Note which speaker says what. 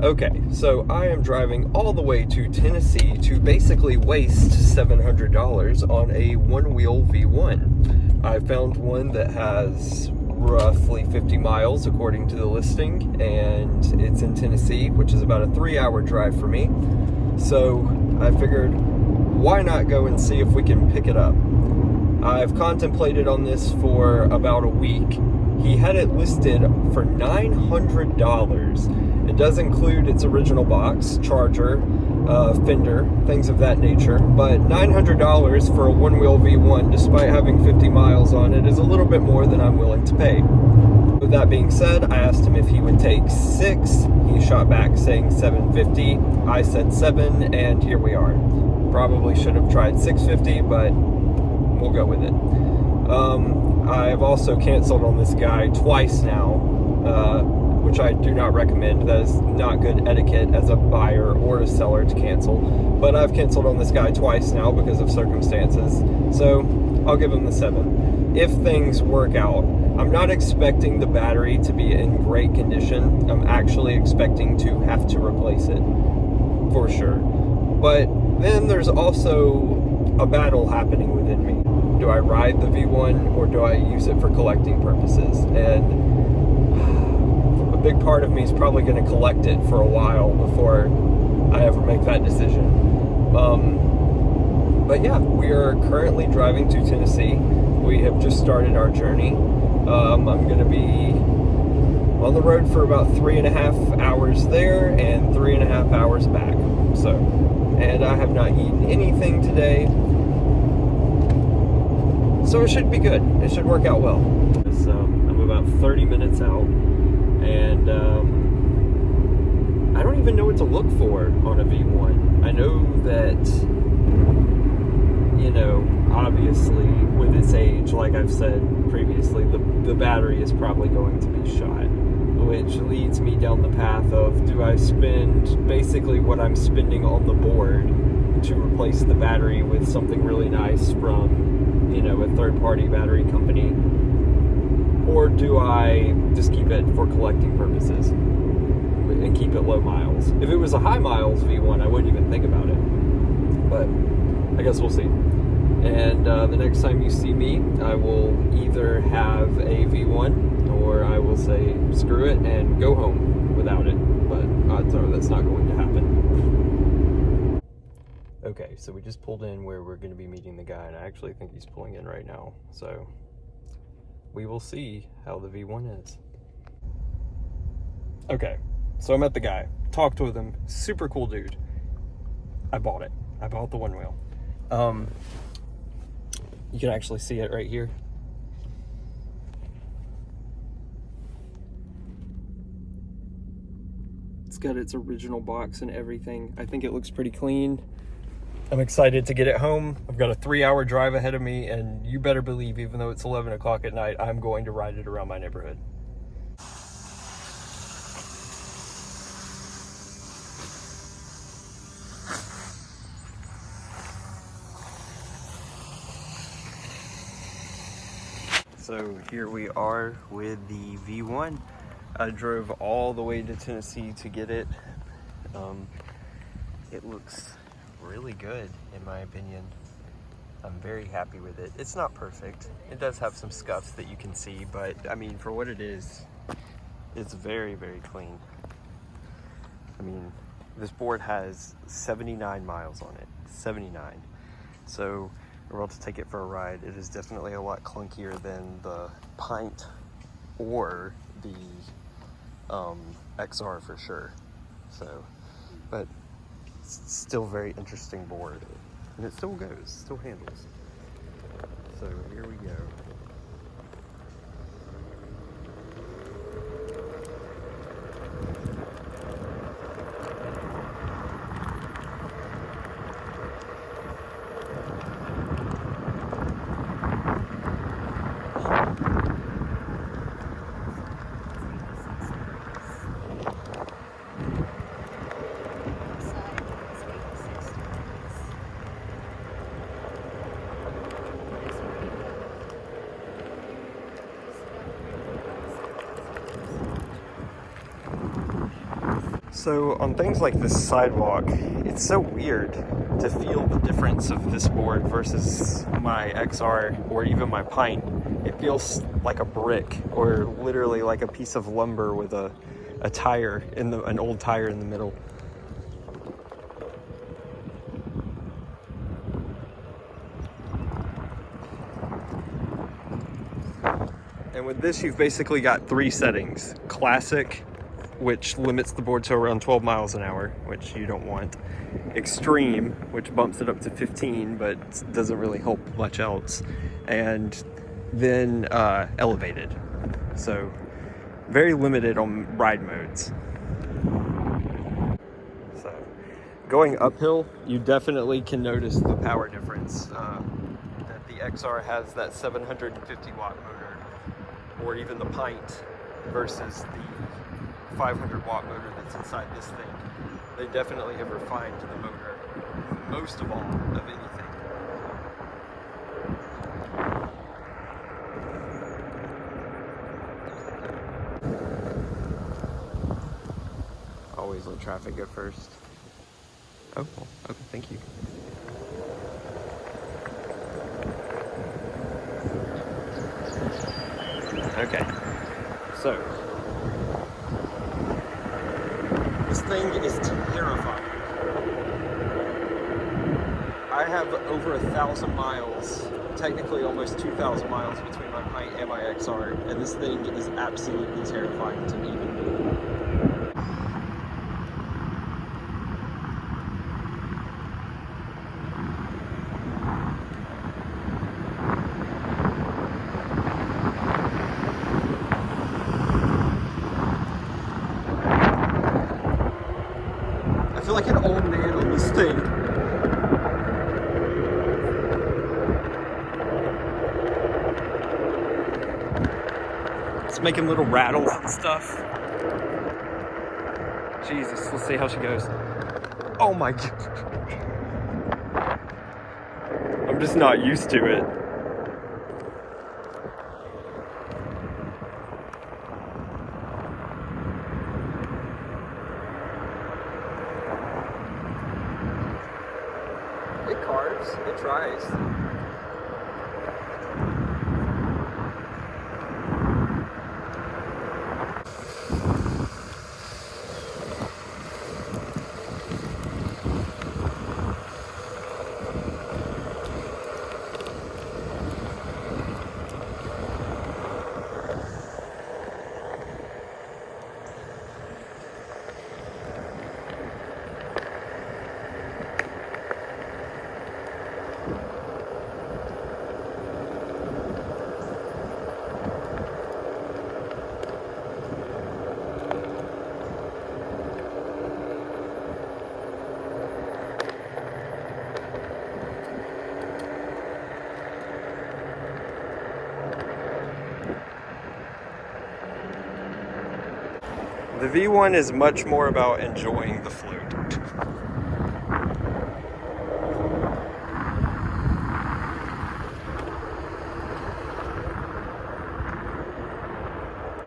Speaker 1: Okay, so I am driving all the way to Tennessee to basically waste $700 on a Onewheel V1. I found one that has roughly 50 miles according to the listing, and it's in Tennessee, which is about a 3-hour drive for me. So I figured, why not go and see if we can pick it up? I've contemplated on this for about a week. He had it listed for $900. It does include its original box, charger, fender, things of that nature. But $900 for a Onewheel V1, despite having 50 miles on it, is a little bit more than I'm willing to pay. With that being said, I asked him if he would take 6. He shot back saying $750. I said 7, and here we are. Probably should have tried $650, but we'll go with it. I've also canceled on this guy twice now, which I do not recommend. That is not good etiquette as a buyer or a seller to cancel. But I've canceled on this guy twice now because of circumstances. So I'll give him the 7. If things work out, I'm not expecting the battery to be in great condition. I'm actually expecting to have to replace it for sure. But then there's also a battle happening within me. Do I ride the V1 or do I use it for collecting purposes? And a big part of me is probably going to collect it for a while before I ever make that decision. But yeah, we are currently driving to Tennessee. We have just started our journey. I'm going to be on the road for about 3.5 hours there and 3.5 hours back. And I have not eaten anything today. So it should be good. It should work out well. So I'm about 30 minutes out, and I don't even know what to look for on a V1. I know that, obviously with its age, like I've said previously, the battery is probably going to be shot, which leads me down the path of, do I spend basically what I'm spending on the board to replace the battery with something really nice from a third-party battery company, or do I just keep it for collecting purposes and keep it low miles? If it was a high miles V1, I wouldn't even think about it, but I guess we'll see. And the next time you see me, I will either have a V1 or I will say screw it and go home without it, but odds are that's not going to happen. Okay, so we just pulled in where we're going to be meeting the guy, and I actually think he's pulling in right now. So we will see how the V1 is. Okay, so I met the guy, talked with him, super cool dude. I bought it. I bought the Onewheel. You can actually see it right here. It's got its original box and everything. I think it looks pretty clean. I'm excited to get it home. I've got a 3-hour drive ahead of me, and you better believe, even though it's 11 o'clock at night, I'm going to ride it around my neighborhood. So here we are with the V1. I drove all the way to Tennessee to get it. It looks really good, in my opinion. I'm very happy with it. It's not perfect. It does have some scuffs that you can see, but I mean, for what it is, it's very, very clean. I mean, this board has 79 miles on it, 79. So we're about to take it for a ride. It is definitely a lot clunkier than the Pint or the XR for sure. So, but it's still very interesting board, and it still goes, still handles. So here we go. So on things like this sidewalk, it's so weird to feel the difference of this board versus my XR or even my Pint. It feels like a brick or literally like a piece of lumber with a tire an old tire in the middle. And with this, you've basically got 3 settings. Classic, which limits the board to around 12 miles an hour, which you don't want. Extreme, which bumps it up to 15, but doesn't really help much else. And then elevated. So very limited on ride modes. So going uphill, you definitely can notice the power difference. That the XR has that 750 watt motor, or even the Pint versus the 500 watt motor that's inside this thing. They definitely have refined the motor, most of all, of anything. Always let traffic go first. Oh, well, okay, thank you. Okay, so this thing is terrifying. I have over 1,000 miles, technically almost 2,000 miles between my Pint and my XR, and this thing is absolutely terrifying to even me. I feel like an old man on this thing. It's making little rattles and stuff. Jesus, let's see how she goes. Oh my God. I'm just not used to it. It carves, it tries. The V1 is much more about enjoying the float.